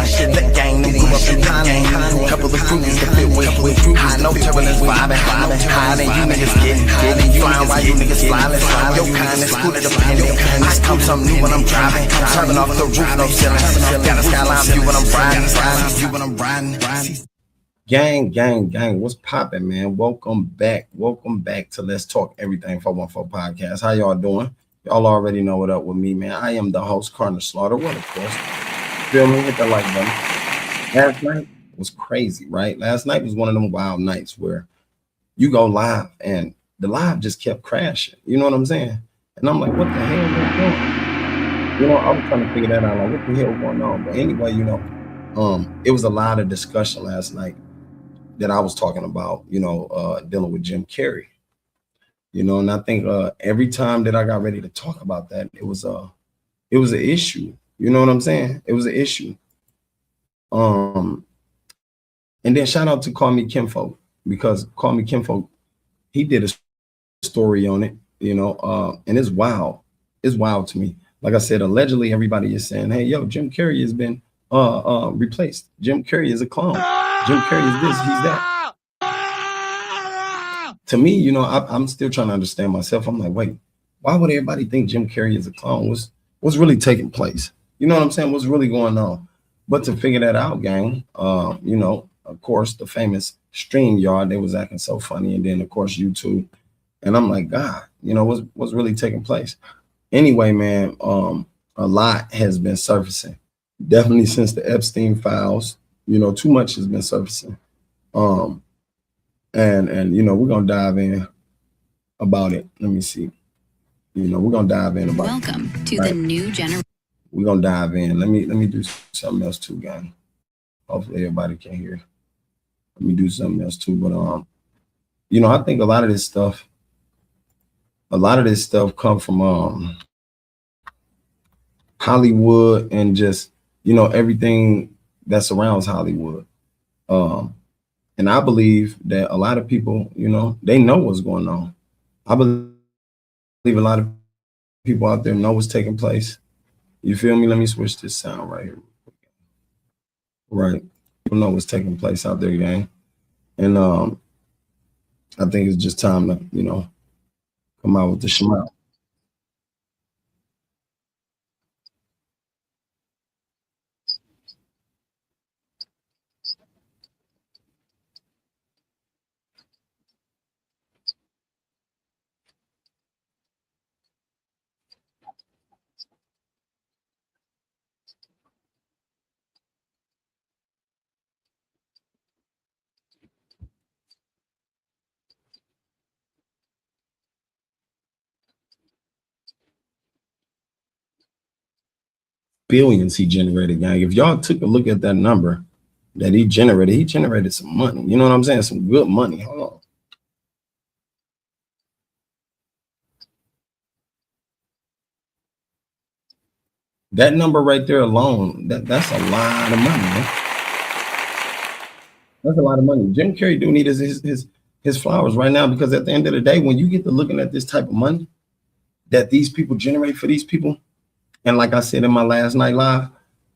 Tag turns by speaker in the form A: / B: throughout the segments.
A: That gang, them grew up in Thailand. Couple of groupies to fit with. High, no turbulence, vibing. Higher than you niggas getting. Flying while you niggas flying. Your kind is cool independent. I come something new when I'm driving. Turning off the roof, no ceiling. Got a skyline view when I'm riding.
B: Gang, what's poppin', man? Welcome back to Let's Talk Everything 414 Podcast. How y'all doing? Y'all already know what up with me, man. I am the host, Carter Slaughter. What, of course. Feel me? Hit the like button. Last night was crazy, right? Last night was one of them wild nights where you go live and the live just kept crashing. You know what I'm saying? And I'm like, what the hell is going on? You know, I was trying to figure that out. Like, what the hell going on? But anyway, you know, it was a lot of discussion last night that I was talking about, you know, dealing with Jim Carrey, you know, and I think every time that I got ready to talk about that, it was an issue. You know what I'm saying? It was an issue. And then shout out to Call Me Kinfolk, because Call Me Kinfolk, he did a story on it, you know, and it's wild. It's wild to me. Like I said, allegedly everybody is saying, hey, yo, Jim Carrey has been replaced. Jim Carrey is a clone. Jim Carrey is this, he's that. To me, you know, I'm still trying to understand myself. I'm like, wait, why would everybody think Jim Carrey is a clone? What's really taking place? You know what I'm saying? What's really going on? But to figure that out, gang, you know, of course, the famous StreamYard, they was acting so funny. And then, of course, YouTube. And I'm like, God, you know, what's really taking place? Anyway, man, a lot has been surfacing. Definitely since the Epstein files. You know, too much has been surfacing. And you know, we're gonna dive in about it. Let me see. You know, we're gonna dive in about
C: Welcome to the new generation.
B: We're gonna dive in. Let me do something else too, gang. Hopefully everybody can hear. Let me do something else too. But you know, I think a lot of this stuff come from Hollywood and just, you know, everything that surrounds Hollywood. And I believe that a lot of people, you know, they know what's going on. I believe a lot of people out there know what's taking place. You feel me? Let me switch this sound right here. Right. People know what's taking place out there, gang. And I think it's just time to, you know, come out with the schmuck. Billions he generated, gang. If y'all took a look at that number that he generated some money. You know what I'm saying? Some good money. Hold on. That number right there alone, that's a lot of money, man. That's a lot of money. Jim Carrey do need his flowers right now, because at the end of the day, when you get to looking at this type of money that these people generate for these people, and like I said in my last night live,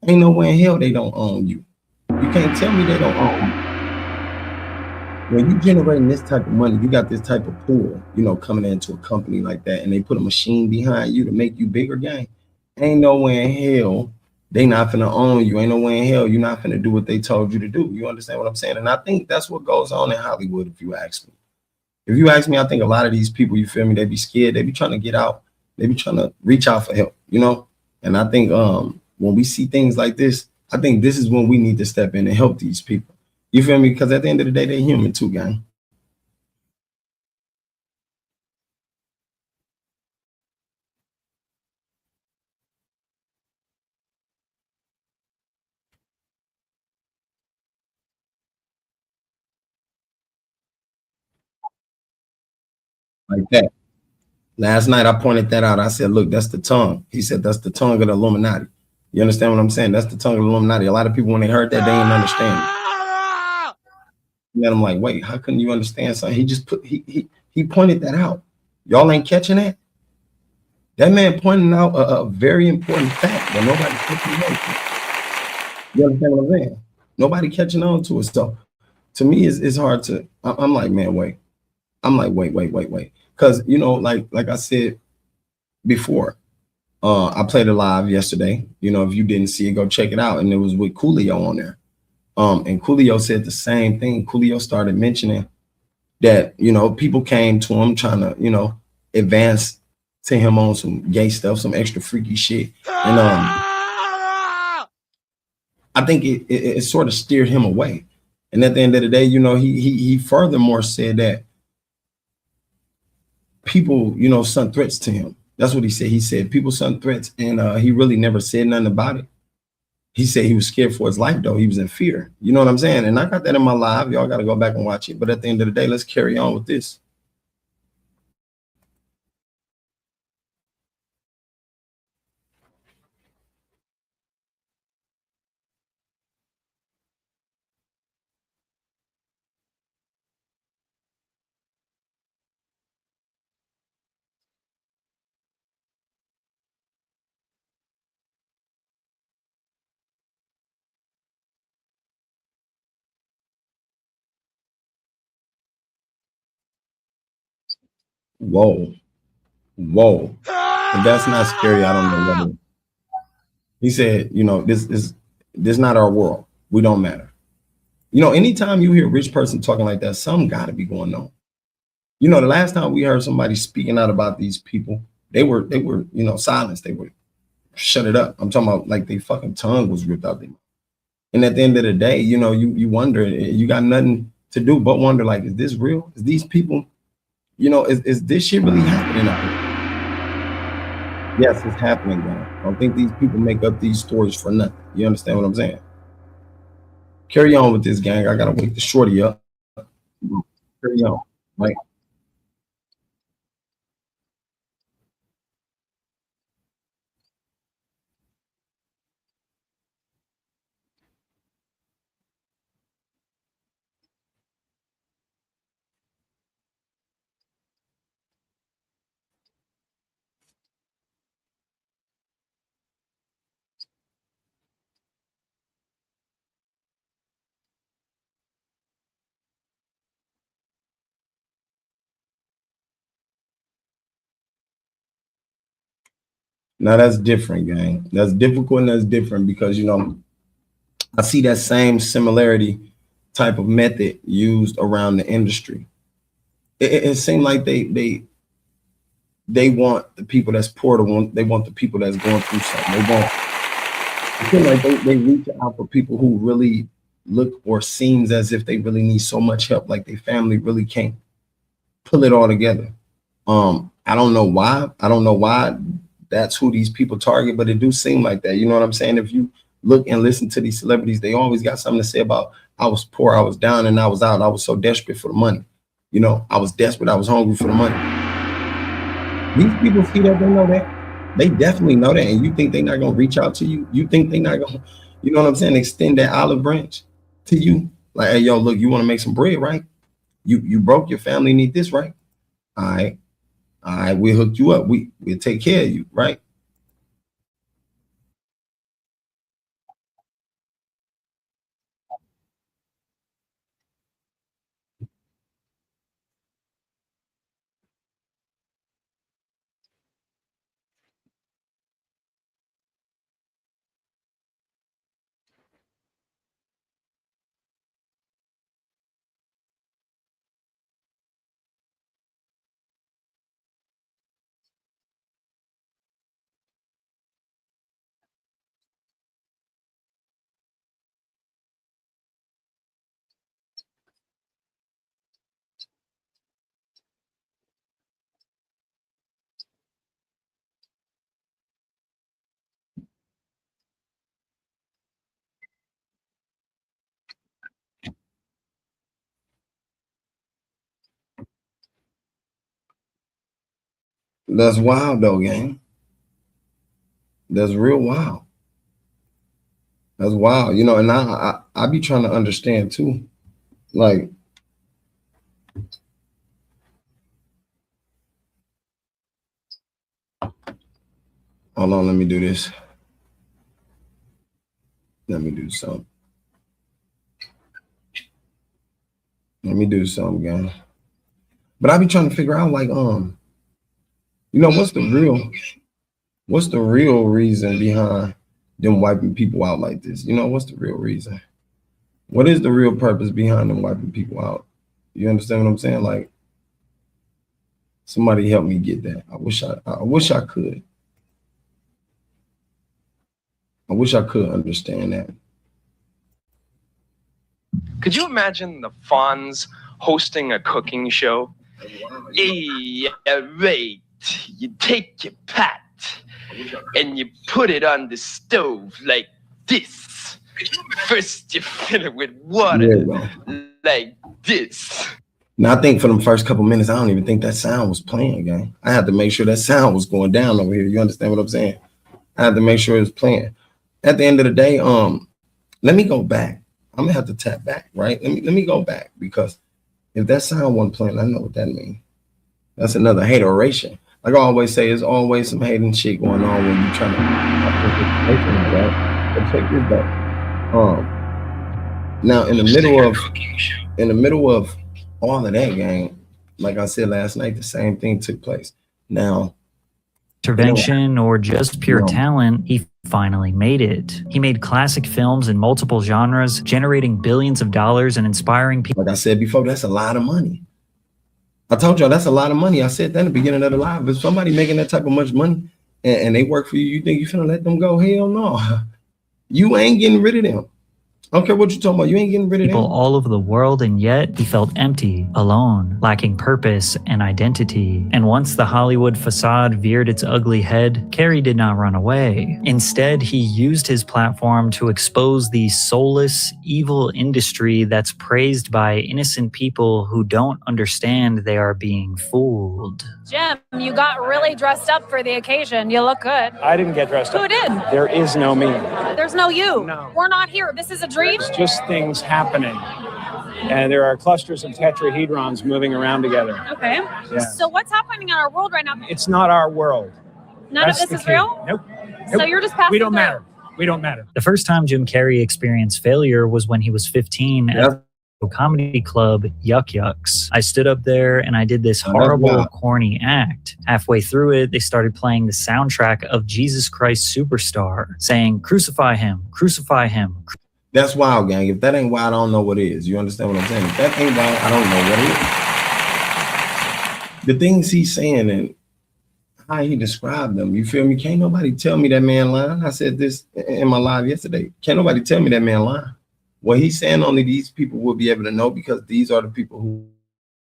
B: ain't no way in hell they don't own you. You can't tell me they don't own you. When you generating this type of money, you got this type of pool, you know, coming into a company like that, and they put a machine behind you to make you bigger, gang. Ain't no way in hell they not finna own you. Ain't no way in hell you're not finna do what they told you to do. You understand what I'm saying? And I think that's what goes on in Hollywood, if you ask me. If you ask me, I think a lot of these people, you feel me, they be scared. They be trying to get out. They be trying to reach out for help, you know? And I think when we see things like this, I think this is when we need to step in and help these people. You feel me? Because at the end of the day, they're human too, gang. Like that. Last night, I pointed that out. I said, look, that's the tongue. He said, that's the tongue of the Illuminati. You understand what I'm saying? That's the tongue of the Illuminati. A lot of people, when they heard that, they didn't understand it. And then I'm like, wait, how couldn't you understand something? He just he pointed that out. Y'all ain't catching that? That man pointing out a very important fact that nobody took away. You understand what I'm saying? Nobody catching on to it. So to me, it's hard to. I'm like, man, wait. I'm like, wait, because like I said before, I played it live yesterday. If you didn't see it, go check it out, and it was with Coolio on there. And Coolio said the same thing. Coolio started mentioning that people came to him trying to advance to him on some gay stuff, some extra freaky shit, and I think it sort of steered him away. And at the end of the day, he furthermore said that people, sent threats to him. That's what he said. He said people sent threats, and he really never said nothing about it. He said he was scared for his life, though. He was in fear. You know what I'm saying? And I got that in my live. Y'all got to go back and watch it. But at the end of the day, let's carry on with this. Whoa, whoa. If that's not scary, I don't know what is. He said, this not our world. We don't matter. Anytime you hear a rich person talking like that, something got to be going on. The last time we heard somebody speaking out about these people, they were silenced. They were shut it up. I'm talking about like their fucking tongue was ripped out their mouth. And at the end of the day, you wonder, you got nothing to do but wonder, like, is this real? Is these people, is this shit really happening out here? Yes, it's happening, man. I don't think these people make up these stories for nothing. You understand what I'm saying? Carry on with this, gang. I gotta wake the shorty up. Carry on. Right. Now that's different, gang. That's difficult and that's different because I see that same similarity type of method used around the industry. It seemed like they want the people that's poor to want they want the people that's going through something. I feel like they reach out for people who really look or seems as if they really need so much help, like their family really can't pull it all together. I don't know why. I don't know why that's who these people target, but it do seem like that. You know what I'm saying? If you look and listen to these celebrities, they always got something to say about I was poor, I was down, and I was out. I was so desperate for the money. I was desperate, I was hungry for the money. These people see that, they know that. They definitely know that. And you think they're not gonna reach out to you? You think they're not gonna, you know what I'm saying, extend that olive branch to you? Like, hey, yo, look, you want to make some bread, right? You broke, your family need this, right? All right. All right, we'll hook you up. We'll take care of you, right? That's wild though, gang. That's real wild. That's wild. And I be trying to understand too. Like, hold on, let me do this. Let me do something. Let me do something, gang. But I be trying to figure out, like, you know, what's the real reason behind them wiping people out like this? You know, what's the real reason? What is the real purpose behind them wiping people out? You understand what I'm saying? Like, somebody help me get that. I wish I could. I wish I could understand that.
C: Could you imagine the Fonz hosting a cooking show? Hey, right. You take your pot and you put it on the stove like this. First you fill it with water like this.
B: Now, I think for them first couple minutes, I don't even think that sound was playing, gang. I had to make sure that sound was going down over here. You understand what I'm saying? I had to make sure it was playing. At the end of the day, let me go back. I'm gonna have to tap back, right? Let me go back, because if that sound wasn't playing, I know what that means. That's another hateration. Like I always say, there's always some hating shit going on when you're trying to right? But check this out. Now in the middle of all of that, gang, like I said last night, the same thing took place. Now,
D: intervention or just pure talent, he finally made it. He made classic films in multiple genres, generating billions of dollars and inspiring people.
B: Like I said before, that's a lot of money. I told y'all that's a lot of money. I said that in the beginning of the live. If somebody making that type of much money and they work for you, you think you finna let them go? Hell no. You ain't getting rid of them. I don't care what you're talking about. You ain't getting rid of
D: people
B: them.
D: all over the world, and yet he felt empty, alone, lacking purpose and identity. And once the Hollywood facade veered its ugly head, Carey did not run away. Instead, he used his platform to expose the soulless, evil industry that's praised by innocent people who don't understand they are being fooled.
E: Jim, you got really dressed up for the occasion. You look good.
F: I didn't get dressed up.
E: Who did?
F: There is no me.
E: There's no you.
F: No.
E: We're not here. This is a dream.
F: It's just things happening. And there are clusters of tetrahedrons moving around together.
E: Okay.
F: Yeah.
E: So what's happening in our world right now?
F: It's not our world.
E: None of this is real?
F: Nope.
E: So you're just passing
F: We don't
E: through.
F: matter. We don't matter.
D: The first time Jim Carrey experienced failure was when he was 15 at the comedy club Yuck Yucks. I stood up there and I did this horrible, corny act. Halfway through it, they started playing the soundtrack of Jesus Christ Superstar, saying, "Crucify him, crucify him."
B: That's wild, gang. If that ain't wild, I don't know what is. You understand what I'm saying? If that ain't wild, I don't know what is. The things he's saying and how he described them, you feel me? Can't nobody tell me that man lying. I said this in my live yesterday. Can't nobody tell me that man lying. What he's saying, only these people will be able to know, because these are the people who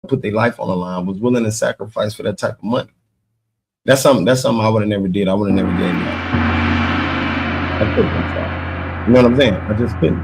B: put their life on the line, was willing to sacrifice for that type of money. That's something I would have never did. I would have never gave that. I couldn't. You know what I'm saying? I just couldn't.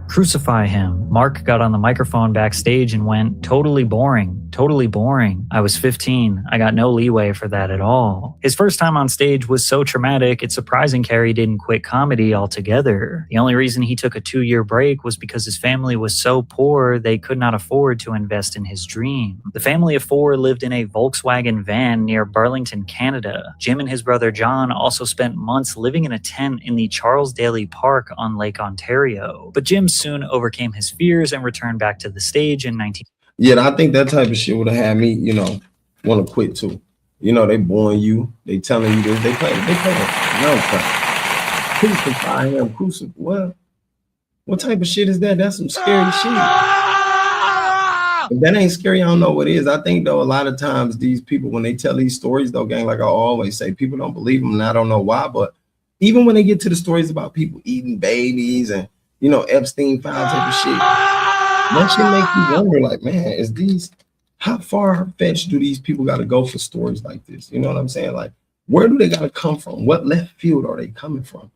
D: Crucify him. Mark got on the microphone backstage and went, "Totally boring, totally boring. I was 15. I got no leeway for that at all." His first time on stage was so traumatic, it's surprising Carey didn't quit comedy altogether. The only reason he took a 2-year break was because his family was so poor they could not afford to invest in his dream. The family of 4 lived in a Volkswagen van near Burlington, Canada. Jim and his brother John also spent months living in a tent in the Charles Daly Park on Lake Ontario. But Jim soon overcame his fears and returned back to the stage in 19...
B: Yeah, I think that type of shit would have had me, you know, want to quit too. You know, they boring you, they telling you this, they play it. No, crucify him, what type of shit is that? That's some scary shit. If that ain't scary, I don't know what is. I think though, a lot of times these people, when they tell these stories though, gang, like I always say, people don't believe them, and I don't know why, but even when they get to the stories about people eating babies and, you know, Epstein file type of shit, that shit make you wonder, like, man, how far-fetched do these people got to go for stories like this? You know what I'm saying? Like, where do they got to come from? What left field are they coming from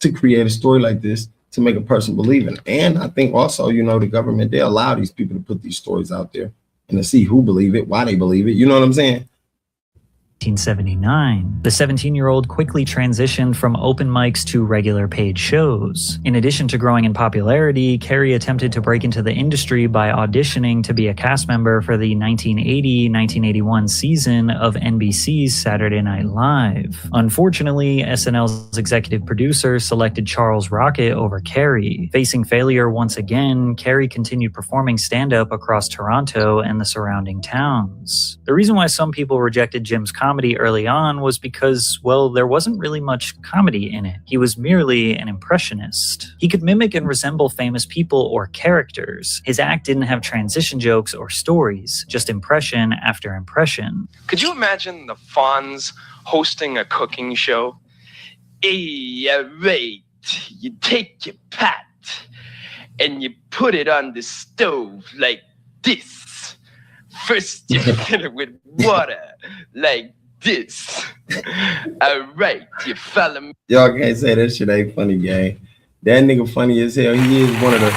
B: to create a story like this to make a person believe in it? And I think also, you know, the government, they allow these people to put these stories out there and to see who believe it, why they believe it. You know what I'm saying?
D: 1979. The 17-year-old quickly transitioned from open mics to regular paid shows. In addition to growing in popularity, Carey attempted to break into the industry by auditioning to be a cast member for the 1980-1981 season of NBC's Saturday Night Live. Unfortunately, SNL's executive producer selected Charles Rocket over Carey. Facing failure once again, Carey continued performing stand-up across Toronto and the surrounding towns. The reason why some people rejected Jim's comedy early on was because, well, there wasn't really much comedy in it. He was merely an impressionist. He could mimic and resemble famous people or characters. His act didn't have transition jokes or stories, just impression after impression.
C: Could you imagine the Fonz hosting a cooking show? Hey, right. You take your pot and you put it on the stove like this. First you fill it with water like this. All right, you follow me?
B: Y'all can't say that shit ain't funny, gang. That nigga funny as hell. He is one of the,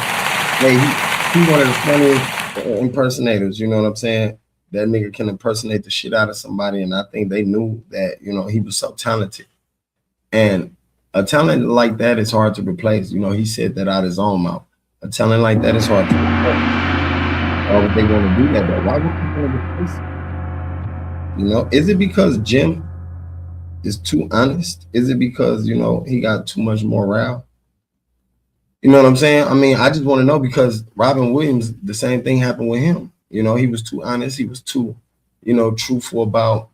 B: he's one of the funniest impersonators. You know what I'm saying? That nigga can impersonate the shit out of somebody, and I think they knew that, you know, he was so talented. And a talent like that is hard to replace. You know, he said that out of his own mouth. A talent like that is hard to replace. Why would they want to do that, though? Why would people replace it? You know, is it because Jim is too honest? Is it because, you know, he got too much morale? You know what I'm saying? I mean, I just want to know, because Robin Williams, the same thing happened with him. You know, he was too honest. He was too, you know, truthful about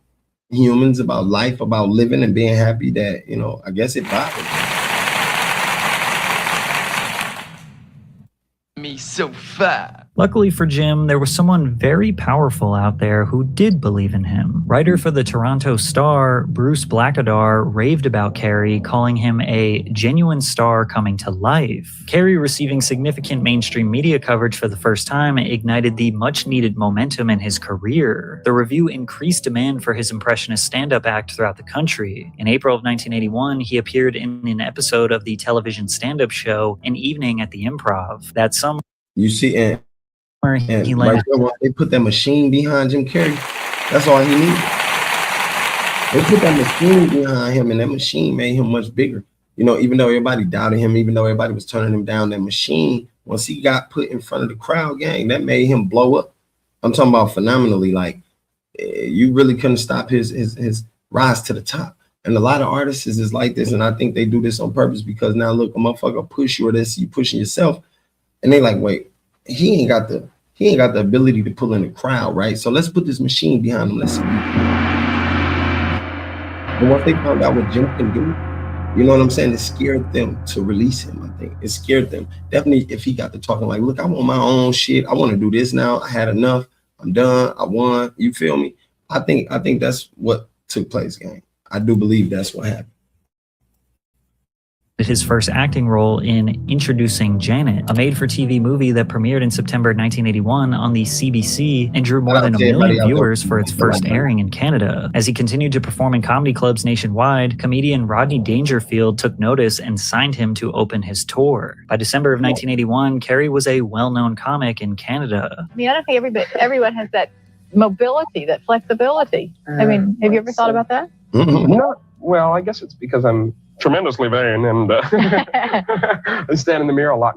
B: humans, about life, about living and being happy, that, you know, I guess it bothered
C: Me so far.
D: Luckily for Jim, there was someone very powerful out there who did believe in him. Writer for the Toronto Star, Bruce Blackadar, raved about Carey, calling him a genuine star coming to life. Carey receiving significant mainstream media coverage for the first time ignited the much-needed momentum in his career. The review increased demand for his impressionist stand-up act throughout the country. In April of 1981, he appeared in an episode of the television stand-up show An Evening at the Improv. That summer,
B: you see, and
D: he
B: right
D: landed.
B: there, they put that machine behind Jim Carrey. That's all he needed. They put that machine behind him, and that machine made him much bigger. You know, even though everybody doubted him, even though everybody was turning him down, that machine, once he got put in front of the crowd, gang, that made him blow up. I'm talking about phenomenally. Like, you really couldn't stop his rise to the top. And a lot of artists is like this, and I think they do this on purpose, because now look, a motherfucker push you, or this, you pushing yourself, and they like, wait, he ain't got the ability to pull in the crowd, right? So let's put this machine behind him. Let's see. And once they found out what Jim can do, you know what I'm saying? It scared them to release him. I think it scared them. Definitely, if he got to talking like, look, I want my own shit. I want to do this now. I had enough. I'm done. I won. You feel me? I think that's what took place, gang. I do believe that's what happened.
D: His first acting role in Introducing Janet, a made-for-TV movie that premiered in September 1981 on the CBC and drew more than 1 million viewers for its first airing in Canada. As he continued to perform in comedy clubs nationwide, comedian Rodney Dangerfield took notice and signed him to open his tour. By December of 1981, Carey was a well-known comic in Canada.
G: I mean, I don't think everyone has that mobility, that flexibility. I mean, have you ever thought about that?
H: No. Well, I guess it's because I'm tremendously vain, and I stand in the mirror a lot.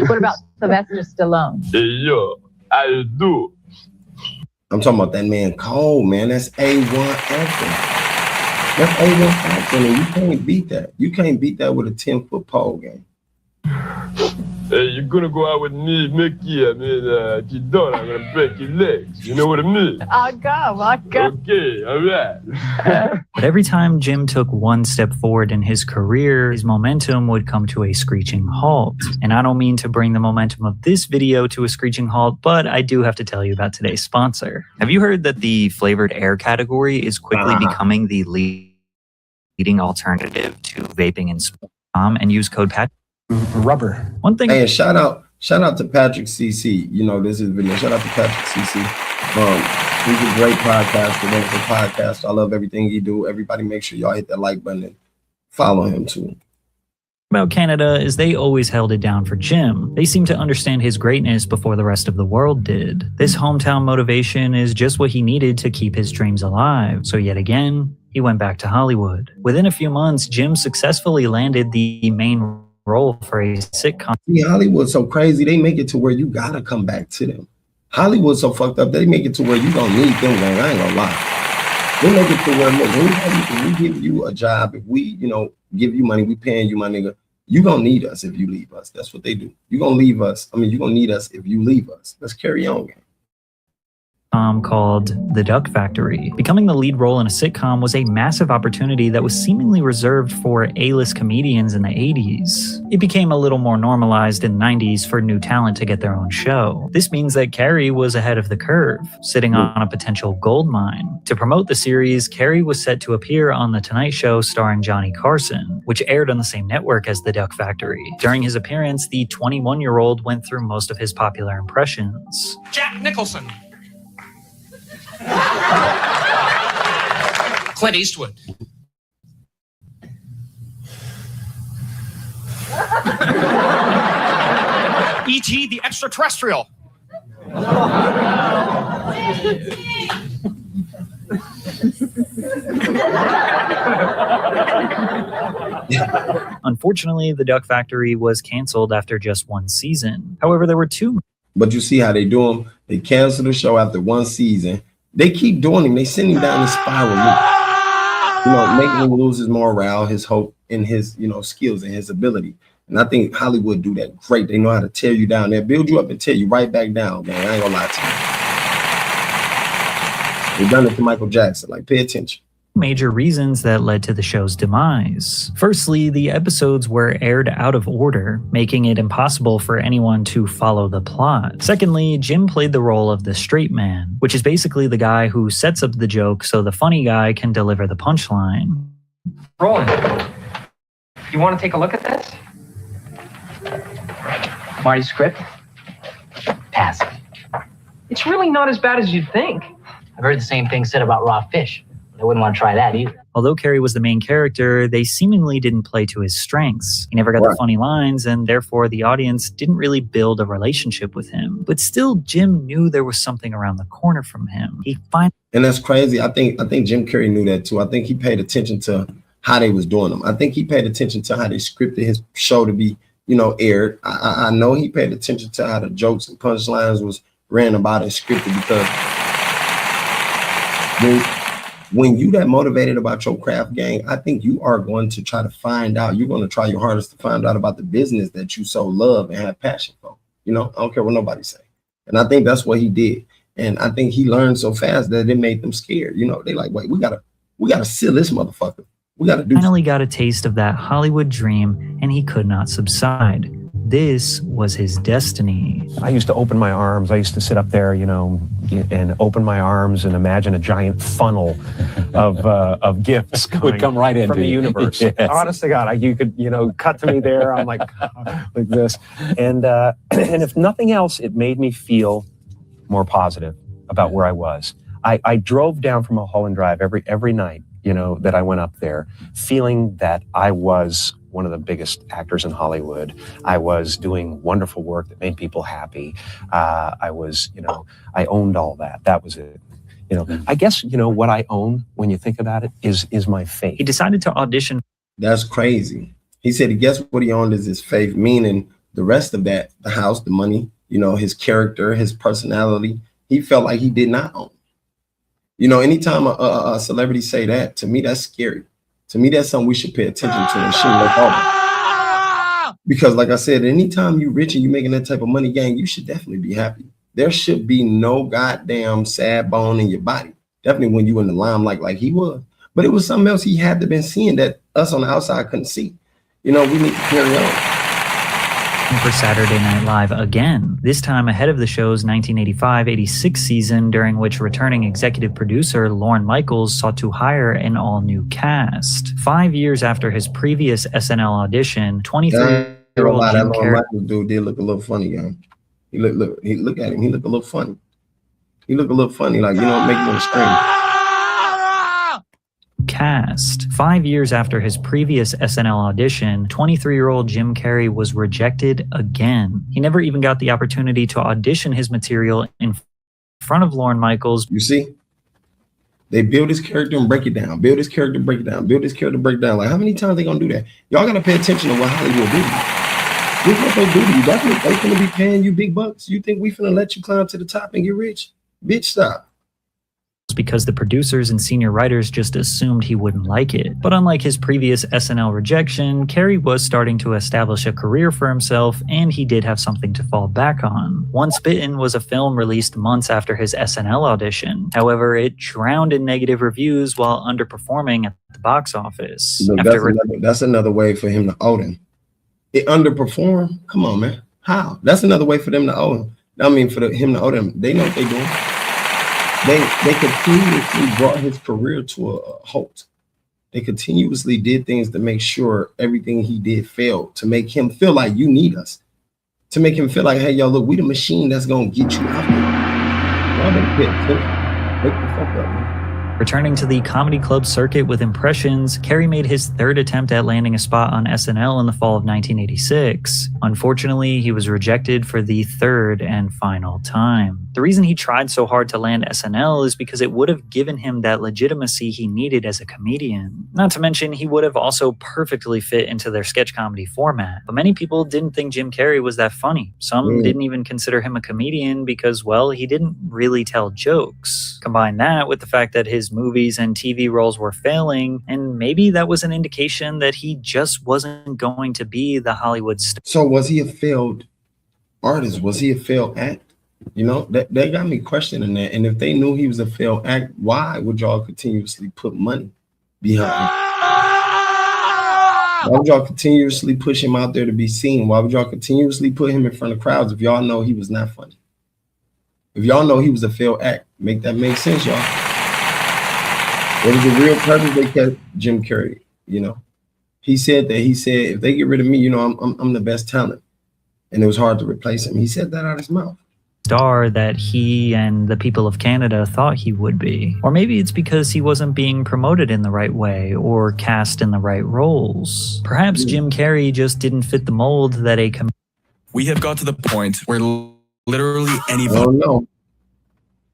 G: What about Sylvester Stallone?
H: Yeah, I do.
B: I'm talking about that man Cole, man. That's A1 acting. That's A1 acting, and you can't beat that. You can't beat that with a 10-foot pole, gang.
H: Hey, you're gonna go out with me, Mickey. I mean, if you don't, I'm gonna break your legs. You know what I mean?
G: I'll go.
H: Okay, all right.
D: But every time Jim took one step forward in his career, his momentum would come to a screeching halt. And I don't mean to bring the momentum of this video to a screeching halt, but I do have to tell you about today's sponsor. Have you heard that the flavored air category is quickly becoming the leading alternative to vaping and smoking? And use code PAT.
F: Rubber.
D: One thing.
B: Hey, shout out to Patrick CC. You know, this is video. Shout out to Patrick CC. He's a great podcaster, wonderful podcast. I love everything he do. Everybody make sure y'all hit that like button and follow him too.
D: About Canada is they always held it down for Jim. They seemed to understand his greatness before the rest of the world did. This hometown motivation is just what he needed to keep his dreams alive. So yet again, he went back to Hollywood. Within a few months, Jim successfully landed the main role for a sitcom.
B: See, Hollywood's so crazy, they make it to where you gotta come back to them. Hollywood's so fucked up, they make it to where you don't need them, gang. I ain't gonna lie. They make it to where, look, when we give you a job, if we, give you money, we paying you, my nigga, you gonna need us if you leave us. That's what they do. You gonna leave us. You gonna need us if you leave us. Let's carry on, gang.
D: Called The Duck Factory. Becoming the lead role in a sitcom was a massive opportunity that was seemingly reserved for A-list comedians in the 80s. It became a little more normalized in the 90s for new talent to get their own show. This means that Carey was ahead of the curve, sitting on a potential gold mine. To promote the series, Carey was set to appear on The Tonight Show starring Johnny Carson, which aired on the same network as The Duck Factory. During his appearance, the 21-year-old went through most of his popular impressions.
I: Jack Nicholson. Clint Eastwood. E.T. the Extraterrestrial.
D: Unfortunately, The Duck Factory was canceled after just one season. However, there were two.
B: But you see how they do them? They cancel the show after one season. They keep doing him. They send him down the spiral. Making him lose his morale, his hope, and his, skills and his ability. And I think Hollywood do that great. They know how to tear you down. They build you up and tear you right back down, man. I ain't gonna lie to you. They've done it to Michael Jackson. Like, pay attention.
D: Major reasons that led to the show's demise. Firstly, the episodes were aired out of order, making it impossible for anyone to follow the plot. Secondly, Jim played the role of the straight man, which is basically the guy who sets up the joke so the funny guy can deliver the punchline.
J: Roland, you want to take a look at this? Marty's script? Pass. It's really not as bad as you'd think.
K: I've heard the same thing said about raw fish. I wouldn't want to try that either.
D: Although Carey was the main character, they seemingly didn't play to his strengths. He never got the funny lines, and therefore the audience didn't really build a relationship with him. But still, Jim knew there was something around the corner from him.
B: And that's crazy. I think Jim Carrey knew that too. I think he paid attention to how they was doing them. I think he paid attention to how they scripted his show to be, aired. I know he paid attention to how the jokes and punchlines was ran about and scripted, because when you that motivated about your craft, gang, I think you are going to try to find out. You're going to try your hardest to find out about the business that you so love and have passion for. I don't care what nobody say. And I think that's what he did. And I think he learned so fast that it made them scared. They like, wait, we gotta seal this motherfucker. We gotta do.
D: Finally got a taste of that Hollywood dream, and he could not subside. This was his destiny.
F: I used to open my arms. I used to sit up there, and open my arms and imagine a giant funnel of gifts
L: would come right in
F: from the universe. Yes. Honest to God, you could, cut to me there. I'm like this, and if nothing else, it made me feel more positive about where I was. I drove down from Mulholland Drive every night, that I went up there, feeling that I was one of the biggest actors in Hollywood. I was doing wonderful work that made people happy. I was, I owned all that. That was it. I guess, what I own when you think about it is my faith.
D: He decided to audition.
B: That's crazy. He said, guess what he owned is his faith, meaning the rest of that, the house, the money, his character, his personality, he felt like he did not own. Anytime a celebrity say that, to me, that's scary. To me, that's something we should pay attention to and shouldn't look over. Because like I said, anytime you're rich and you're making that type of money, gang, you should definitely be happy. There should be no goddamn sad bone in your body. Definitely when you in the limelight like he was. But it was something else he had to been seeing that us on the outside couldn't see. We need to carry on.
D: For Saturday Night Live again, this time ahead of the show's 1985-86 season, during which returning executive producer Lorne Michaels sought to hire an all-new cast. 5 years after his previous SNL audition, 23-year-old Jim Carrey...
B: Michaels dude did look a little funny, young. He look at him, he looked a little funny. He looked a little funny, like, make you want to scream.
D: cast. 5 years after his previous SNL audition, 23-year-old Jim Carrey was rejected again. He never even got the opportunity to audition his material in front of Lorne Michaels.
B: You see? They build his character and break it down. Build his character, break it down. Build his character, break it down. Like, how many times they gonna do that? Y'all gotta pay attention to what Hollywood do. This is what they do to you. That's what they finna be paying you big bucks. You think we finna let you climb to the top and get rich? Bitch, stop.
D: Because the producers and senior writers just assumed he wouldn't like it. But unlike his previous SNL rejection, Carrey was starting to establish a career for himself, and he did have something to fall back on. Once Bitten was a film released months after his SNL audition. However, it drowned in negative reviews while underperforming at the box office.
B: That's another way for him to owe them. It underperformed? Come on, man. How? That's another way for them to owe him. I mean, for him to owe them. They know what they're doing. They continuously brought his career to a halt. They continuously did things to make sure everything he did failed, to make him feel like you need us, to make him feel like, hey, yo, look, we the machine that's going to get you out there. Y'all better pay attention. Wake the fuck up, man.
D: Returning to the comedy club circuit with impressions, Carrey made his third attempt at landing a spot on SNL in the fall of 1986. Unfortunately, he was rejected for the third and final time. The reason he tried so hard to land SNL is because it would have given him that legitimacy he needed as a comedian. Not to mention, he would have also perfectly fit into their sketch comedy format. But many people didn't think Jim Carrey was that funny. Some didn't even consider him a comedian because, well, he didn't really tell jokes. Combine that with the fact that his movies and TV roles were failing, and maybe that was an indication that he just wasn't going to be the Hollywood star.
B: So was he a failed artist? Was he a failed act? You know, that got me questioning that. And if they knew he was a failed act, why would y'all continuously put money behind him? Why would y'all continuously push him out there to be seen? Why would y'all continuously put him in front of crowds if y'all know he was not funny? If y'all know he was a failed act, make that make sense, y'all. What is the real purpose they kept Jim Carrey? You know, he said if they get rid of me, you know, I'm the best talent, and it was hard to replace him. He said that out of his mouth.
D: Star that he and the people of Canada thought he would be. Or maybe it's because he wasn't being promoted in the right way or cast in the right roles. Perhaps Jim Carrey just didn't fit the mold that
L: we have got to the point where literally anybody.
B: I don't know.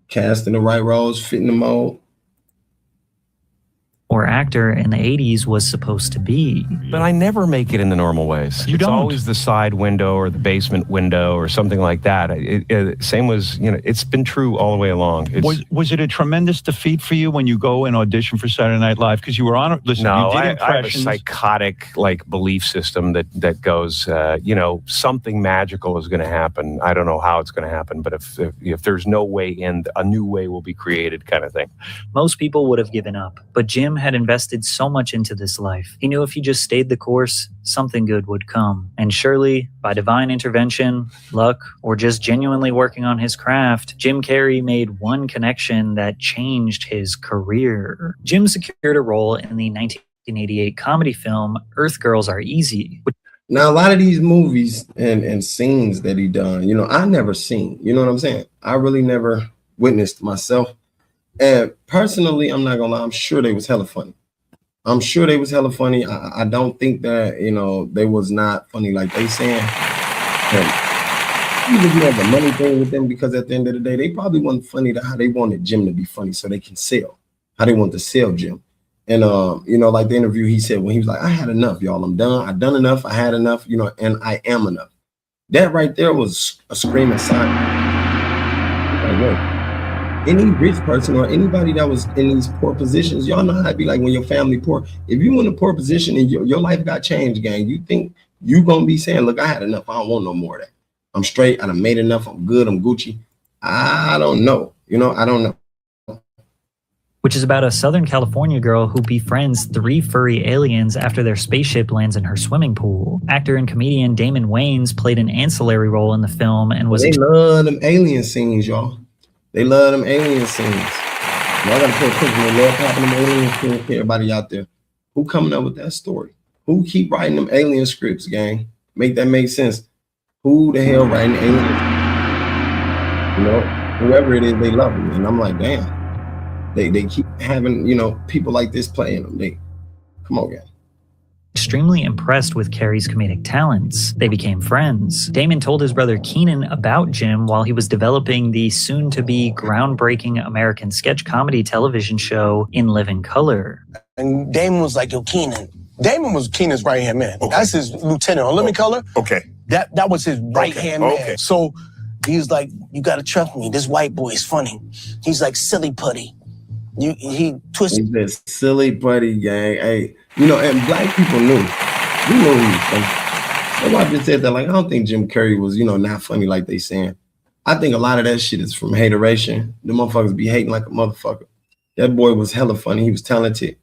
B: Cast in the right roles, fit in the mold.
D: Or actor in the 80s was supposed to be.
F: But I never make it in the normal ways.
I: You
F: it's
I: don't.
F: always the side window or the basement window or something like that. Same was, you know, it's been true all the way along.
M: Was it a tremendous defeat for you when you go and audition for Saturday Night Live? Because you were on, listen,
F: no,
M: you did
F: I have a
M: impressions.
F: psychotic belief system that goes, you know, something magical is going to happen. I don't know how it's going to happen, but if there's no way in, a new way will be created, kind of thing.
D: Most people would have given up, but Jim had invested so much into this life. He knew if he just stayed the course, something good would come. And surely, by divine intervention, luck, or just genuinely working on his craft, Jim Carrey made one connection that changed his career. Jim secured a role in the 1988 comedy film Earth Girls Are Easy.
B: Now, a lot of these movies and scenes that he done, you know, I never seen. You know what I'm saying? I really never witnessed myself. And personally, I'm not gonna lie, I'm sure they was hella funny. I'm sure they was hella funny. I don't think that, you know, they was not funny like they saying. And even if you have the money thing with them, because at the end of the day, they probably wasn't funny to how they wanted Jim to be funny so they can sell. How they want to sell Jim. And you know, like the interview he said when he was like, I had enough, y'all. I'm done. I done enough. I had enough, you know, and I am enough. That right there was a screaming sign. Like, whoa. Any rich person or anybody that was in these poor positions, y'all know how it be like when your family poor. If you in a poor position and your life got changed, gang, you think you gonna be saying, look, I had enough. I don't want no more of that. I'm straight. I done made enough. I'm good. I'm Gucci. I don't know. You know, I don't know.
D: Which is about a Southern California girl who befriends 3 furry aliens after their spaceship lands in her swimming pool. Actor and comedian Damon Wayans played an ancillary role in the film and was...
B: They love them alien scenes, y'all. They love them alien scenes. Y'all gotta pay attention. They love popping them alien scenes for everybody out there. Who coming up with that story? Who keep writing them alien scripts, gang? Make that make sense. Who the hell writing alien? You know, whoever it is, they love them. And I'm like, damn. They keep having, people like this playing them. Come on, guys.
D: Extremely impressed with Carey's comedic talents. They became friends. Damon told his brother Keenan about Jim while he was developing the soon-to-be groundbreaking American sketch comedy television show In Living Color.
N: And Damon was like, yo, Keenan. Damon was Keenan's right-hand man. Okay. That's his lieutenant on Living Color.
O: Okay.
N: That was his right-hand man. So he's like, you got to trust me. This white boy is funny. He's like silly putty. He twisted.
B: He's this silly putty gang. Hey, and black people knew. We knew he was funny. That's why I just said that. Like, I don't think Jim Carrey was, not funny like they saying. I think a lot of that shit is from hateration. The motherfuckers be hating like a motherfucker. That boy was hella funny. He was talented.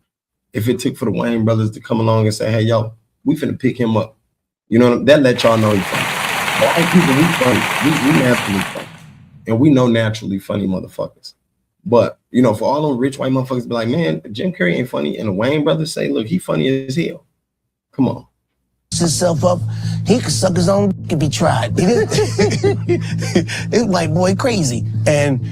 B: If it took for the Wayne brothers to come along and say, hey, yo, we finna pick him up. That let y'all know he's funny. Black people, we funny. We naturally funny. And we know naturally funny motherfuckers. But, for all them rich white motherfuckers be like, man, Jim Carrey ain't funny. And the Wayne brothers say, look, he funny as hell. Come on.
N: Himself up, he could suck his own if he tried. This white boy crazy. And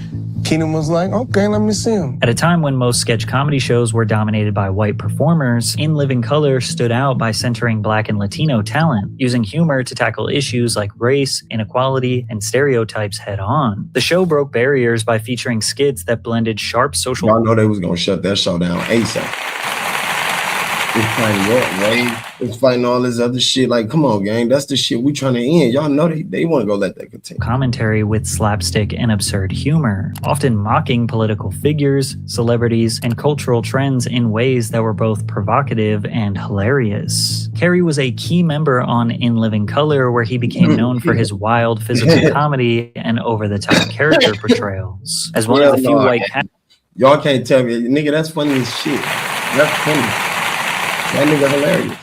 N: Keenan was like, okay, let me see him.
D: At a time when most sketch comedy shows were dominated by white performers, In Living Color stood out by centering Black and Latino talent, using humor to tackle issues like race, inequality, and stereotypes head on. The show broke barriers by featuring skits that blended sharp social...
B: Y'all know they was going to shut that show down ASAP. It's fighting what, Ray? It's fighting all this other shit. Like, come on, gang. That's the shit we trying to end. Y'all know they want to go let that continue.
D: Commentary with slapstick and absurd humor, often mocking political figures, celebrities, and cultural trends in ways that were both provocative and hilarious. Carey was a key member on In Living Color, where he became known for his wild physical comedy and over-the-top character portrayals. As one of the few white...
B: Y'all can't tell me. Nigga, that's funny as shit. That's funny. That nigga hilarious.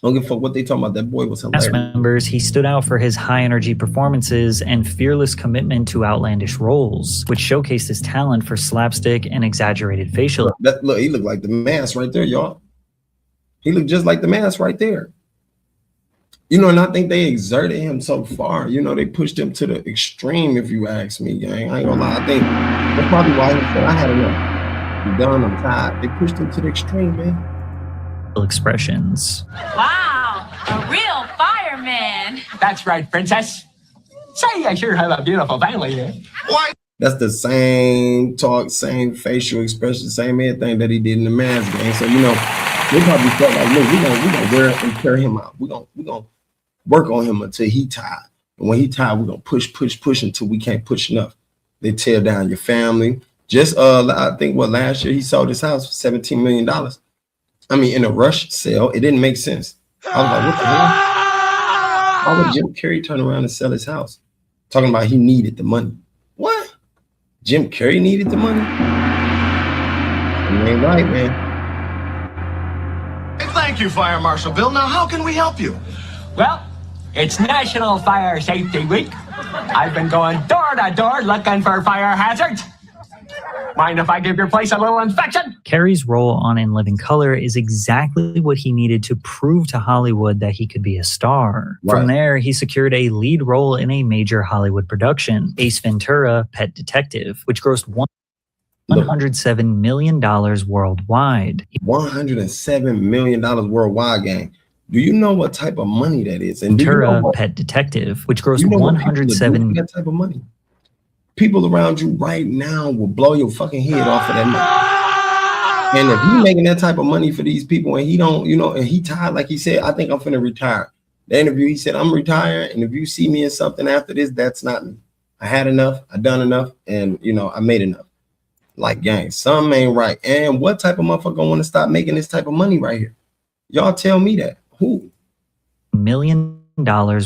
B: Don't give a fuck what they talking about. That boy was hilarious.
D: Cast members, he stood out for his high-energy performances and fearless commitment to outlandish roles, which showcased his talent for slapstick and exaggerated facial.
B: Look, he looked like the mask right there, y'all. He looked just like the mask right there. And I think they exerted him so far. They pushed him to the extreme, if you ask me, gang. I ain't gonna lie. I think that's probably why he said, I had enough. I'm done, I'm tired. They pushed him to the extreme, man.
D: Expressions.
E: Wow, a real fireman.
J: That's right, princess. Say, I sure have a beautiful family here.
B: What? That's the same talk, same facial expression, same everything that he did in the mask game. So, they probably felt like, look, we're gonna wear and carry him out. We're gonna work on him until he tired. And when he tired, we're gonna push until we can't push enough. They tear down your family. Just I think last year he sold his house for $17 million. I mean, in a rush sale, it didn't make sense. I was like, what the hell? Why would Jim Carrey turn around and sell his house? Talking about he needed the money. What? Jim Carrey needed the money? It ain't right, man.
O: Thank you, Fire Marshal Bill. Now, how can we help you?
J: Well, it's National Fire Safety Week. I've been going door to door looking for fire hazards. Mind if I give your place a little inspection?
D: Carey's role on In Living Color is exactly what he needed to prove to Hollywood that he could be a star. Right. From there, he secured a lead role in a major Hollywood production, Ace Ventura: Pet Detective, which grossed $107 million worldwide.
B: $107 million worldwide, gang. Do you know what type of money that is? And
D: Ventura: Pet Detective, which grossed $107
B: that type of money. People around you right now will blow your fucking head off of that money. And if you making that type of money for these people and he don't, and he tired, like he said, I think I'm finna retire. The interview, he said, I'm retired. And if you see me in something after this, that's not me. I had enough, I done enough, and I made enough. Like, gang, something ain't right. And what type of motherfucker want to stop making this type of money right here? Y'all tell me that. Who?
D: $1 million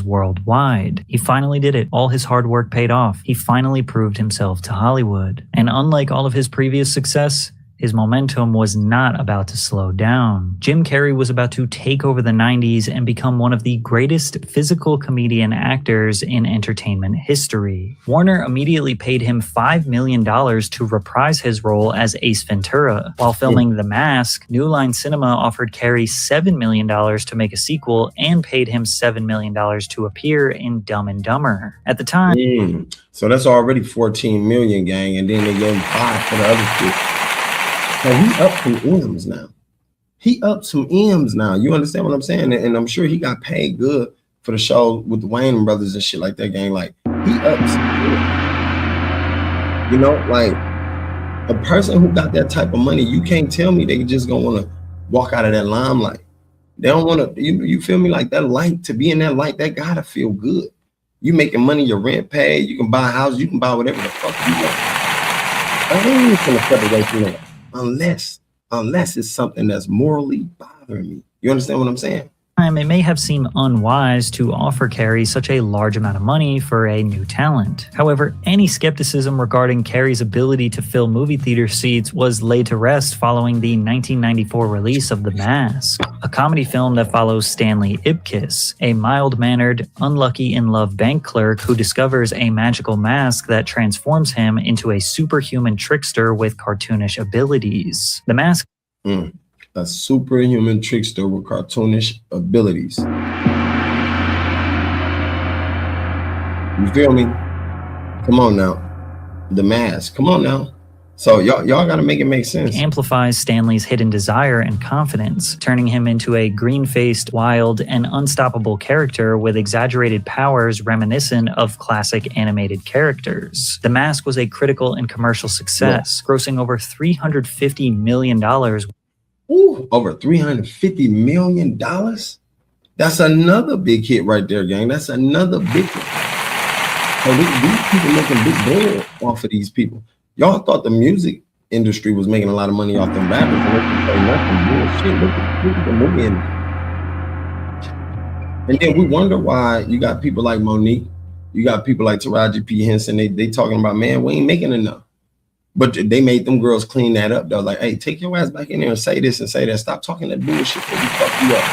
D: worldwide. He finally did it. All his hard work paid off. He finally proved himself to Hollywood. And unlike all of his previous success, his momentum was not about to slow down. Jim Carrey was about to take over the 90s and become one of the greatest physical comedian actors in entertainment history. Warner immediately paid him $5 million to reprise his role as Ace Ventura. While filming The Mask, New Line Cinema offered Carrey $7 million to make a sequel and paid him $7 million to appear in Dumb and Dumber. At the time...
B: So that's already $14 million, gang, and then they gave him $5 for the other shit. So he up some M's now. He up some M's now. You understand what I'm saying? And I'm sure he got paid good for the show with the Wayne brothers and shit like that. Gang, like he up some M's. You know, like a person who got that type of money, you can't tell me they just gonna want to walk out of that limelight. They don't want to. You feel me? Like that light, to be in that light, that gotta feel good. You making money, your rent paid. You can buy a house. You can buy whatever the fuck you want. I ain't gonna step away from that unless it's something that's morally bothering me. You understand what I'm saying?
D: It may have seemed unwise to offer Carey such a large amount of money for a new talent. However, any skepticism regarding Carey's ability to fill movie theater seats was laid to rest following the 1994 release of The Mask, a comedy film that follows Stanley Ipkiss, a mild-mannered, unlucky-in-love bank clerk who discovers a magical mask that transforms him into a superhuman trickster with cartoonish abilities. The Mask
B: a superhuman trickster with cartoonish abilities. You feel me? Come on now. The Mask. Come on now. So y'all gotta make it make sense.
D: Amplifies Stanley's hidden desire and confidence, turning him into a green-faced, wild, and unstoppable character with exaggerated powers reminiscent of classic animated characters. The Mask was a critical and commercial success, grossing over $350 million.
B: Ooh, over $350 million? That's another big hit right there, gang. That's another big hit. So these people making big bread off of these people. Y'all thought the music industry was making a lot of money off them rappers. Look at the movie industry. And then we wonder why you got people like Monique, you got people like Taraji P. Henson, they talking about, man, we ain't making enough. But they made them girls clean that up. They're like, hey, take your ass back in there and say this and say that. Stop talking that bullshit before we fuck you up.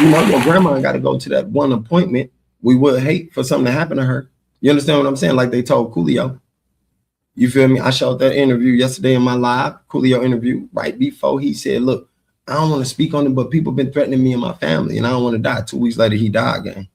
B: You know, your grandma got to go to that one appointment. We would hate for something to happen to her. You understand what I'm saying? Like they told Coolio. You feel me? I showed that interview yesterday in my live, Coolio interview, right before he said, look, I don't want to speak on it, but people been threatening me and my family, and I don't want to die. 2 weeks later, he died, gang.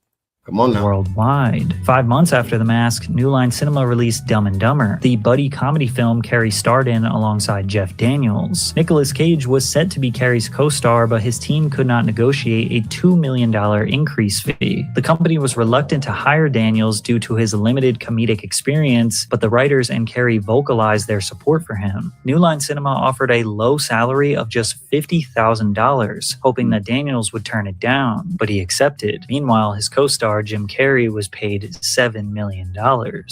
B: Come on now.
D: Worldwide. 5 months after The Mask, New Line Cinema released Dumb and Dumber, the buddy comedy film Carey starred in alongside Jeff Daniels. Nicolas Cage was set to be Carey's co-star, but his team could not negotiate a $2 million increase fee. The company was reluctant to hire Daniels due to his limited comedic experience, but the writers and Carey vocalized their support for him. New Line Cinema offered a low salary of just $50,000, hoping that Daniels would turn it down, but he accepted. Meanwhile, his co-star Jim Carrey was paid $7 million.
B: I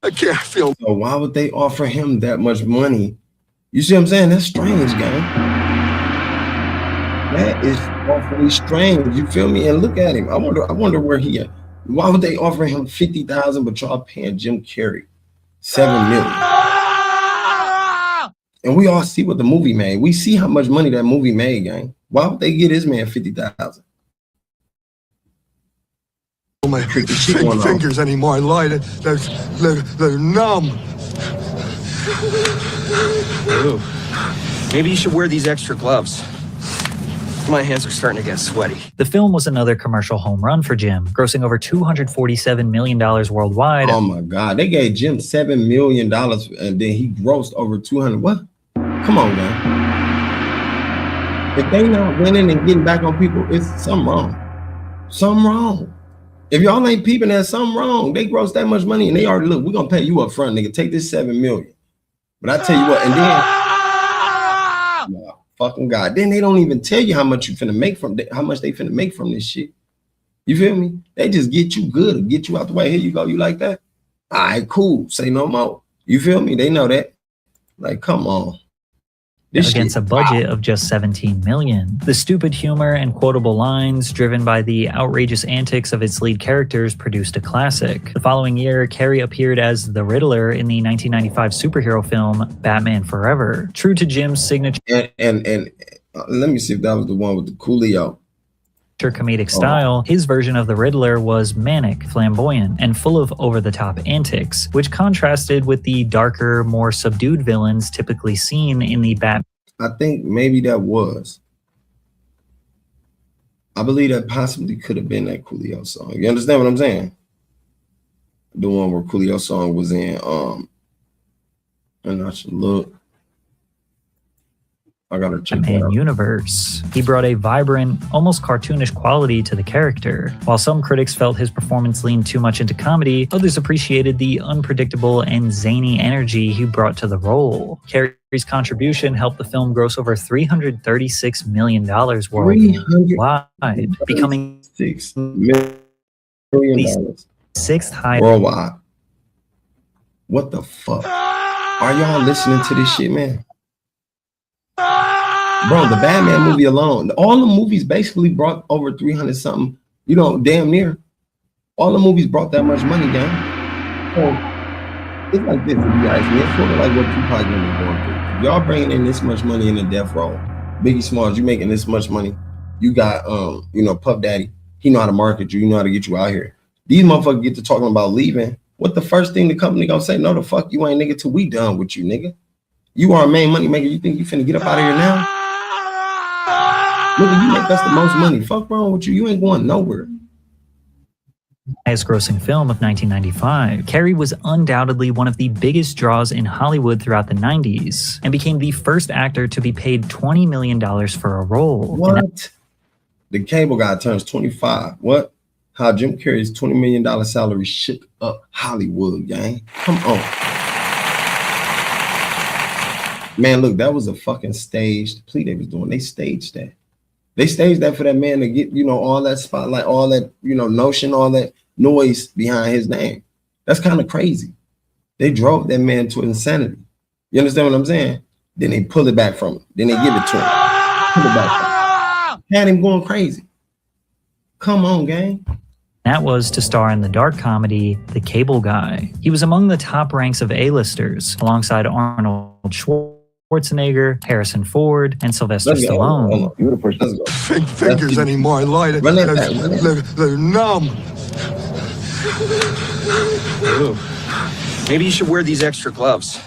B: can't feel. So why would they offer him that much money? You see what I'm saying? That's strange, gang. That is awfully strange. You feel me? And look at him. I wonder where he at. Why would they offer him $50,000, but y'all paying Jim Carrey $7 million? And we all see what the movie made. We see how much money that movie made, gang. Why would they get this man $50,000?
P: My fingers anymore. They're numb.
Q: Ooh. Maybe you should wear these extra gloves. My hands are starting to get sweaty.
D: The film was another commercial home run for Jim, grossing over $247 million worldwide.
B: Oh my God, they gave Jim $7 million and then he grossed over 200. What? Come on, man. If they not winning and getting back on people, it's something wrong. Something wrong. If y'all ain't peeping, there's something wrong. They gross that much money and they already, look, we're gonna pay you up front, nigga. Take this $7 million. But I tell you what, and then fucking God, then they don't even tell you how much you finna make from how much they finna make from this shit. You feel me? They just get you good or get you out the way. Here you go, you like that? All right, cool. Say no more. You feel me? They know that. Like, come on. This
D: against a budget of just $17 million. The stupid humor and quotable lines, driven by the outrageous antics of its lead characters, produced a classic. The following year, Carey appeared as the Riddler in the 1995 superhero film Batman Forever. True to Jim's signature
B: and let me see if that was the one with the Coolio
D: comedic style, his version of the Riddler was manic, flamboyant, and full of over-the-top antics, which contrasted with the darker, more subdued villains typically seen in the Batman.
B: I think maybe that was. I believe that possibly could have been that Coolio song. You understand what I'm saying? The one where Coolio song was in, and I should look. I gotta check that
D: Batman
B: out.
D: universe. He brought a vibrant, almost cartoonish quality to the character. While some critics felt his performance leaned too much into comedy, others appreciated the unpredictable and zany energy he brought to the role. Carey's contribution helped the film gross over $336 million worldwide, becoming
B: $6 million
D: the sixth highest
B: worldwide. What the fuck? Are y'all listening to this shit, man? Bro, the Batman movie alone, all the movies basically brought over 300 something, you know, damn near. All the movies brought that much money down. So it's like this, if you guys, it's sort of like what Tupac was going through. If y'all bringing in this much money in the death row, Biggie Smalls, you making this much money. You got, you know, Puff Daddy. He know how to market you. He know how to get you out here. These motherfuckers get to talking about leaving. What the first thing the company gonna say? No, the fuck you ain't, nigga, till we done with you, nigga. You are a main money maker. You think you finna get up out of here now? Nigga, you make us the most money. Fuck wrong with you. You ain't going nowhere.
D: highest grossing film of 1995, Carey was undoubtedly one of the biggest draws in Hollywood throughout the 90s and became the first actor to be paid $20 million for a role.
B: What? The cable guy turns 25. What? How Jim Carrey's $20 million salary shook up Hollywood, gang. Come on. Man, look, that was a fucking staged plea they was doing. They staged that. They staged that for that man to get, you know, all that spotlight, all that, you know, notion, all that noise behind his name. That's kind of crazy. They drove that man to insanity. You understand what I'm saying? Then they pull it back from him. Then they give it to him. Pull it back from him. Had him going crazy. Come on, gang.
D: That was to star in the dark comedy The Cable Guy. He was among the top ranks of A-listers, alongside Arnold Schwarzenegger, Harrison Ford, and Sylvester Stallone.
P: Fingers anymore, light. They're numb.
Q: Maybe you should wear these extra gloves.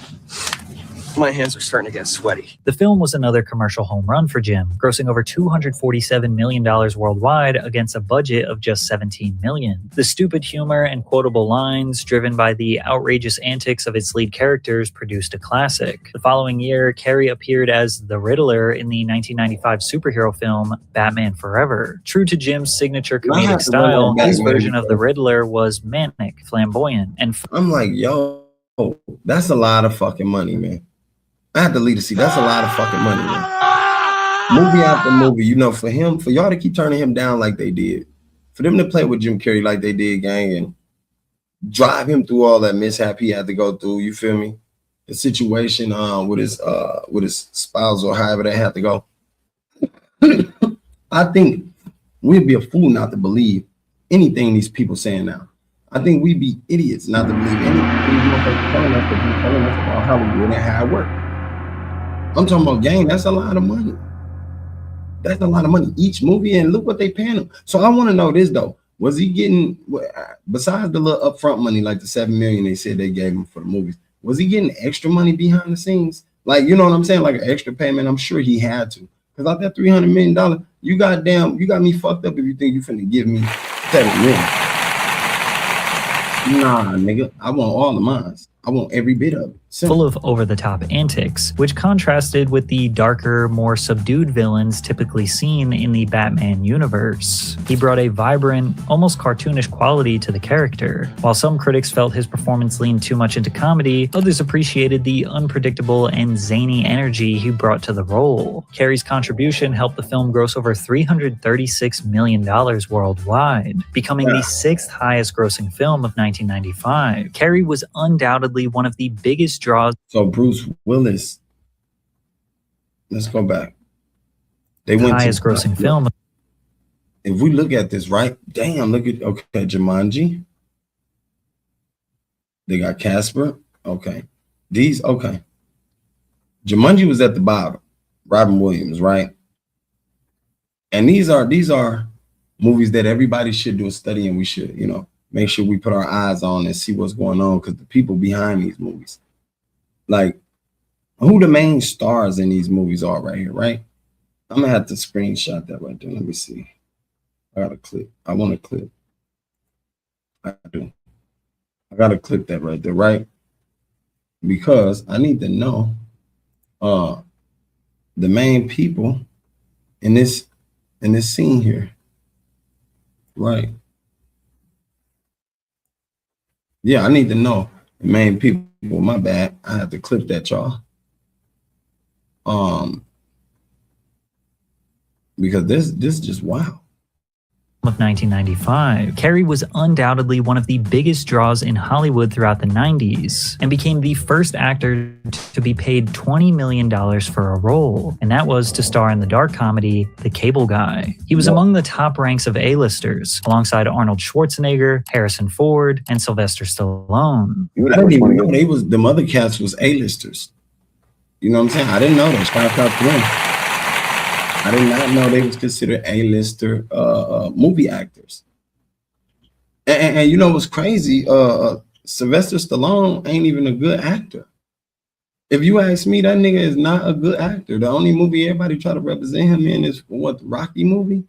Q: My hands are starting to get sweaty.
D: The film was another commercial home run for Jim, grossing over $247 million worldwide against a budget of just $17 million. The stupid humor and quotable lines, driven by the outrageous antics of its lead characters, produced a classic. The following year, Carey appeared as the Riddler in the 1995 superhero film Batman Forever. True to Jim's signature comedic style, his version of the Riddler was manic, flamboyant, and
B: I'm like, yo, that's a lot of fucking money, man. I had to leave to see. That's a lot of fucking money, man. Movie after movie, you know, for him, for y'all to keep turning him down like they did, for them to play with Jim Carrey like they did, gang, and drive him through all that mishap he had to go through. You feel me? The situation with his spouse or however they had to go. I think we'd be a fool not to believe anything these people saying now. I think we'd be idiots not to believe anything telling us about Hollywood and how it works. I'm talking about, gang, that's a lot of money. That's a lot of money each movie, and look what they paying him. So I want to know this though: was he getting, besides the little upfront money, like the $7 million they said they gave him for the movies? Was he getting extra money behind the scenes? Like, you know what I'm saying? Like an extra payment? I'm sure he had to, because out that $300 million, you got me fucked up if you think you finna give me $7 million. Nah, nigga, I want all of mine. I want every bit of it.
D: full of over-the-top antics, which contrasted with the darker, more subdued villains typically seen in the Batman universe. He brought a vibrant, almost cartoonish quality to the character. While some critics felt his performance leaned too much into comedy, others appreciated the unpredictable and zany energy he brought to the role. Carey's contribution helped the film gross over $336 million worldwide, becoming the sixth highest grossing film of 1995. Carey was undoubtedly one of the biggest draws.
B: So Bruce Willis, let's go back. They went
D: highest grossing film.
B: If we look at this, right? Damn, look at, okay, Jumanji. They got Casper. Okay. These, okay. Jumanji was at the bottom. Robin Williams, right? And these are movies that everybody should do a study, and we should, you know, make sure we put our eyes on and see what's going on, because the people behind these movies, like who the main stars in these movies are right here, right? I'm gonna have to screenshot that right there. Let me see. I got a clip. I want to clip. I do. I gotta clip that right there, right? Because I need to know the main people in this scene here. Right. Yeah, I need to know the main people. My bad. I have to clip that, y'all. Because this is just wow.
D: Of 1995, Carey was undoubtedly one of the biggest draws in Hollywood throughout the 90s and became the first actor to be paid $20 million for a role, and that was to star in the dark comedy The Cable Guy. He was among the top ranks of A-listers, alongside Arnold Schwarzenegger, Harrison Ford, and Sylvester Stallone.
B: I didn't even know them other cats was A-listers. You know what I'm saying? I didn't know that. Shout out to them. I did not know they was considered A-lister movie actors. And you know what's crazy? Sylvester Stallone ain't even a good actor. If you ask me, that nigga is not a good actor. The only movie everybody try to represent him in is what, the Rocky movie?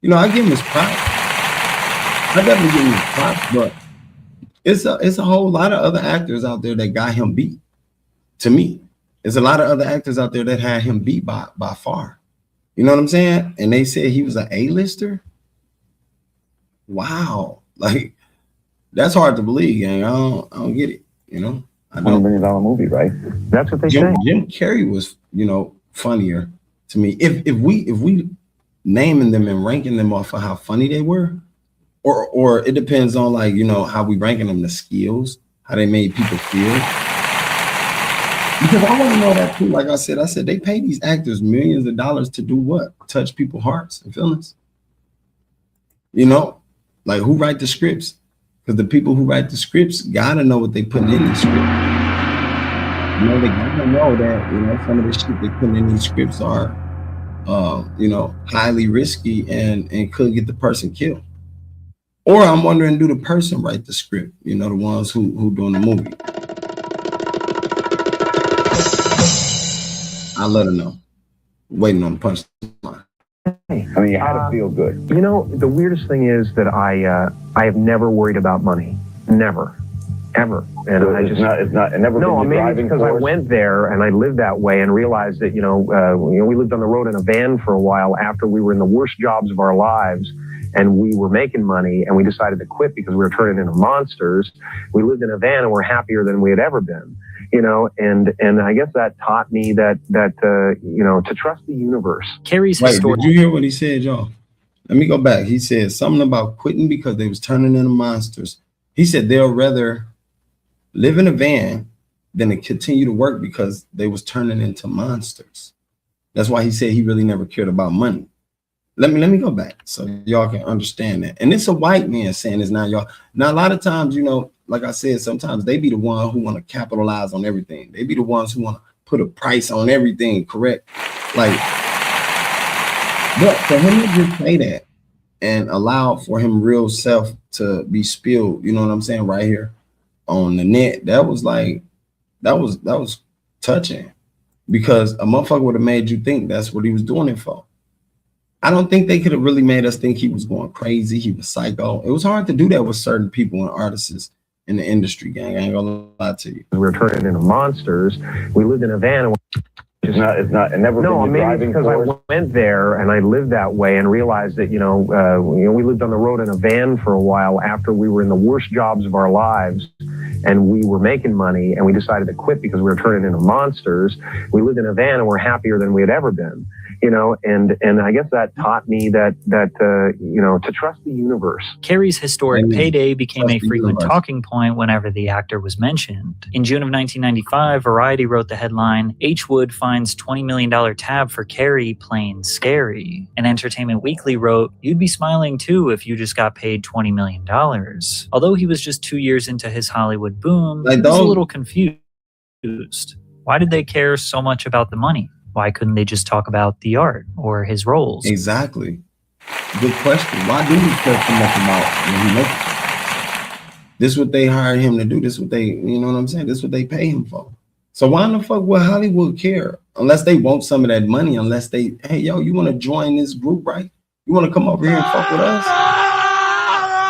B: You know, I give him his props. I definitely give him his props, but it's a whole lot of other actors out there that got him beat. To me, there's a lot of other actors out there that had him beat by far. You know what I'm saying? And they said he was an A-lister. Wow, like that's hard to believe, gang. I don't get it. You know, $100 million movie, right?
F: That's what they say.
B: Jim Carrey was, you know, funnier to me. If we naming them and ranking them off of how funny they were, or it depends on, like, you know, how we ranking them, the skills, how they made people feel. Because I want to know that too. Like I said they pay these actors millions of dollars to do what? Touch people's hearts and feelings. You know, like, who write the scripts? Because the people who write the scripts gotta know what they put in the script. You know, they gotta know that, you know, some of the shit they put in these scripts are, you know, highly risky and could get the person killed. Or I'm wondering, do the person write the script? You know, the ones who doing the movie. I'll let her know. Waiting on the punchline.
F: I mean, you had to feel good. You know, the weirdest thing is that I have never worried about money. Never. Ever. And so it's never been your driving force? I went there and I lived that way and realized that, you know, we lived on the road in a van for a while after we were in the worst jobs of our lives, and we were making money, and we decided to quit because we were turning into monsters. We lived in a van and we're happier than we had ever been. You know, and I guess that taught me that you know, to trust the universe.
D: Carey's
B: did you hear what he said, y'all? Let me go back. He said something about quitting because they was turning into monsters. He said they'll rather live in a van than to continue to work because they was turning into monsters. That's why he said he really never cared about money. Let me go back so y'all can understand that. And it's a white man saying this now, y'all. Now, a lot of times, you know, like I said, sometimes they be the one who want to capitalize on everything. They be the ones who want to put a price on everything, correct? Like, but for him to just say that and allow for him real self to be spilled, you know what I'm saying, right here on the net, that was like, that was touching, because a motherfucker would have made you think that's what he was doing it for. I don't think they could have really made us think he was going crazy, he was psycho. It was hard to do that with certain people and artists in the industry, gang. I ain't gonna lie to you.
F: We were turning into monsters. We lived in a van. It never been your driving force? I went there and I lived that way and realized that, you know, we lived on the road in a van for a while after we were in the worst jobs of our lives, and we were making money, and we decided to quit because we were turning into monsters. We lived in a van and we're happier than we had ever been. You know, and I guess that taught me that you know, to trust the universe.
D: Carey's historic payday became a frequent talking point whenever the actor was mentioned. In June of 1995, Variety wrote the headline, "H. Wood finds $20 million tab for Carey playing scary." And Entertainment Weekly wrote, "You'd be smiling too if you just got paid $20 million. Although he was just 2 years into his Hollywood boom, he was a little confused. Why did they care so much about the money? Why couldn't they just talk about the art or his roles?"
B: Exactly. Good question. Why do we care so much about when he makes it? This is what they hired him to do. This is what they, you know what I'm saying? This is what they pay him for. So why in the fuck would Hollywood care? Unless they want some of that money, unless they, hey, yo, you want to join this group, right? You want to come over here and fuck with us?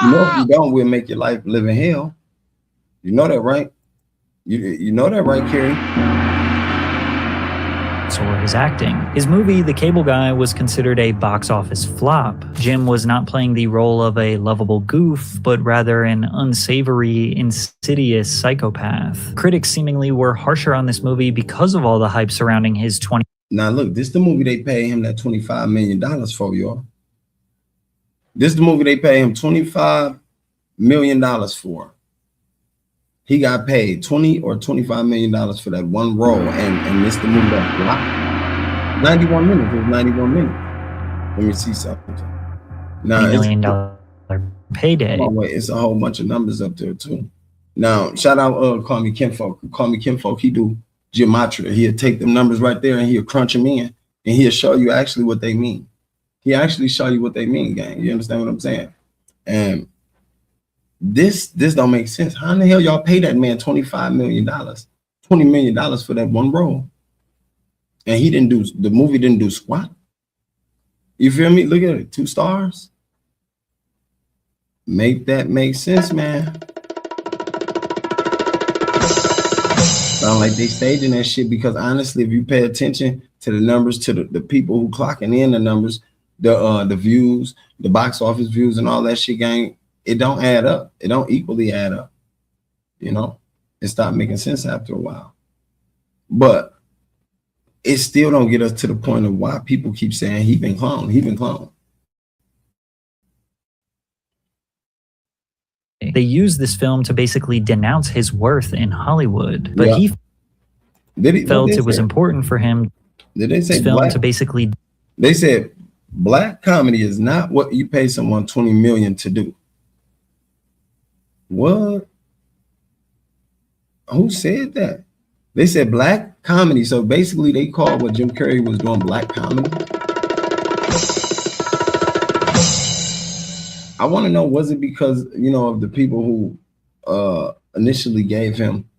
B: You know, if you don't, we'll make your life live in hell. You know that, right? You know that, right, Carey?
D: performance or his acting. His movie, The Cable Guy, was considered a box office flop. Jim was not playing the role of a lovable goof, but rather an unsavory, insidious psychopath. Critics seemingly were harsher on this movie because of all the hype surrounding his 20.
B: Now look, this is the movie they paid him that $25 million for, y'all. This is the movie they paid him $25 million for. He got paid $20 or $25 million for that one role, and this the movie that flopped. 91 minutes. It was 91 minutes. Let me see something. Now,
D: $20 million payday.
B: It's a whole bunch of numbers up there too. Now, shout out Call Me Kinfolk. Call Me Kinfolk, he do gematria. He'll take them numbers right there and he'll crunch them in, and he'll show you actually what they mean. He actually show you what they mean, gang. You understand what I'm saying? And this don't make sense. How in the hell y'all pay that man $25 million, $20 million for that one role? And he didn't do, the movie didn't do squat. You feel me? Look at it, 2 stars. Make that make sense, man. Sound like they staging that shit, because honestly, if you pay attention to the numbers, to the people who clocking in the numbers, the views, the box office views and all that shit, gang, it don't add up. It don't equally add up. You know, it stopped making sense after a while. But it still don't get us to the point of why people keep saying he been cloned, he been cloned.
D: They used this film to basically denounce his worth in Hollywood, but he felt it was important for him.
B: Did they say
D: film
B: black?
D: To basically?
B: They said black comedy is not what you pay someone $20 million to do. What? Who said that? They said black comedy. So basically they called what Jim Carrey was doing black comedy. I want to know, was it because, you know, of the people who initially gave him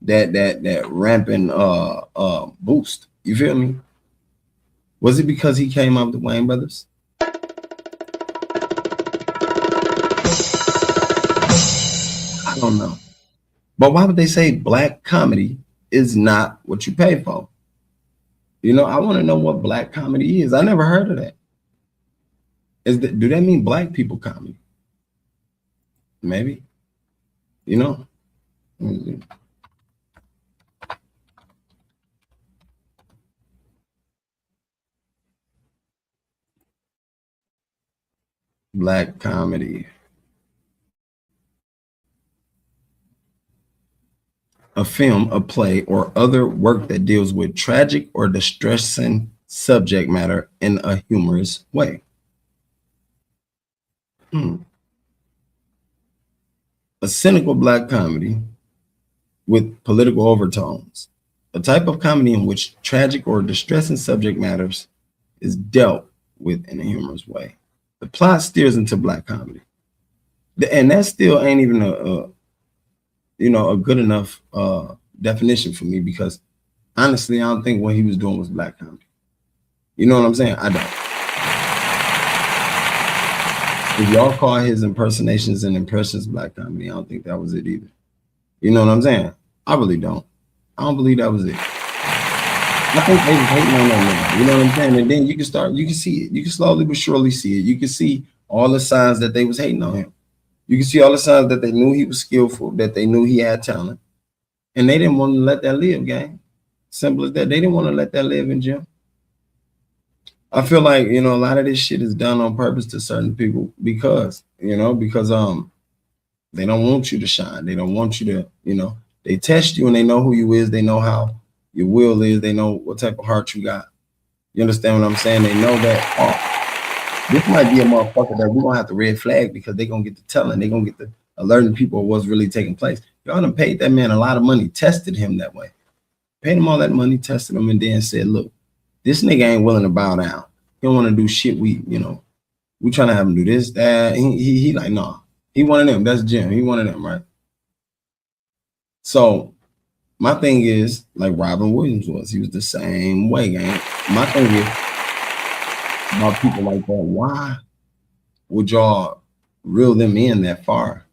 B: that rampant boost? You feel me? Was it because he came out with the Wayne brothers? I don't know. But why would they say black comedy is not what you pay for? You know, I want to know what black comedy is. I never heard of that. Do that mean black people comedy? Maybe. You know? Black comedy. A film, a play, or other work that deals with tragic or distressing subject matter in a humorous way. A cynical black comedy with political overtones. A type of comedy in which tragic or distressing subject matters is dealt with in a humorous way. The plot steers into black comedy. And that still ain't even a good enough definition for me, because honestly, I don't think what he was doing was black comedy. You know what I'm saying? I don't. If y'all call his impersonations and impressions black comedy, I don't think that was it either. You know what I'm saying? I really don't. I don't believe that was it. I think they was hating on that man. You know what I'm saying? And then you can see it. You can slowly but surely see it. You can see all the signs that they was hating on him. You can see all the signs that they knew he was skillful, that they knew he had talent. And they didn't want to let that live, gang. Simple as that. They didn't want to let that live in Jim. I feel like, you know, a lot of this shit is done on purpose to certain people because they don't want you to shine. They don't want you to, you know, they test you and they know who you is. They know how your will is. They know what type of heart you got. You understand what I'm saying? They know that, this might be a motherfucker that we're going to have to red flag, because they're going to get to telling. They're going to get to alerting people of what's really taking place. Y'all done paid that man a lot of money, tested him that way. Paid him all that money, tested him, and then said, look, this nigga ain't willing to bow down. He don't want to do shit. We trying to have him do this, that. He like, nah. He one of them. That's Jim. He one of them, right? So my thing is, like Robin Williams was, he was the same way, gang. My thing is about people like that, why would y'all reel them in that far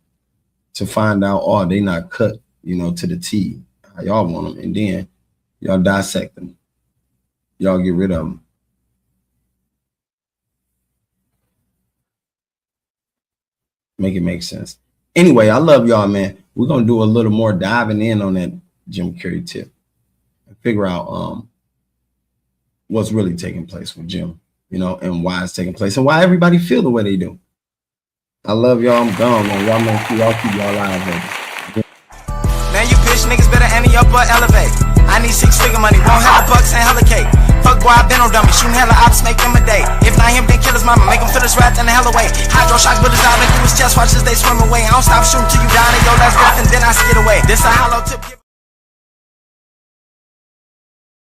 B: to find out, oh, they not cut, you know, to the T, how y'all want them, and then y'all dissect them. y'all get rid of them. Make it make sense. Anyway, I love y'all, man. We're gonna do a little more diving in on that Jim Carrey tip and figure out what's really taking place with Jim, you know, and why it's taking place and why everybody feel the way they do. I love y'all. I'm gone, man. Y'all make sure y'all keep y'all lives open.
A: Man, you bitch niggas better ante up or elevate. I need 6-figure money, won't hella bucks and hella cake. Fuck boy, I been on dummy, shooting hella ops, make them a day. If not him, then kill his mama, make him feel his wrath in the hell away. Hydro shock bullets out, make through his chest, watch as they swim away. I don't stop shooting till you die, and your last breath, and then I skid away. This a hollow tip.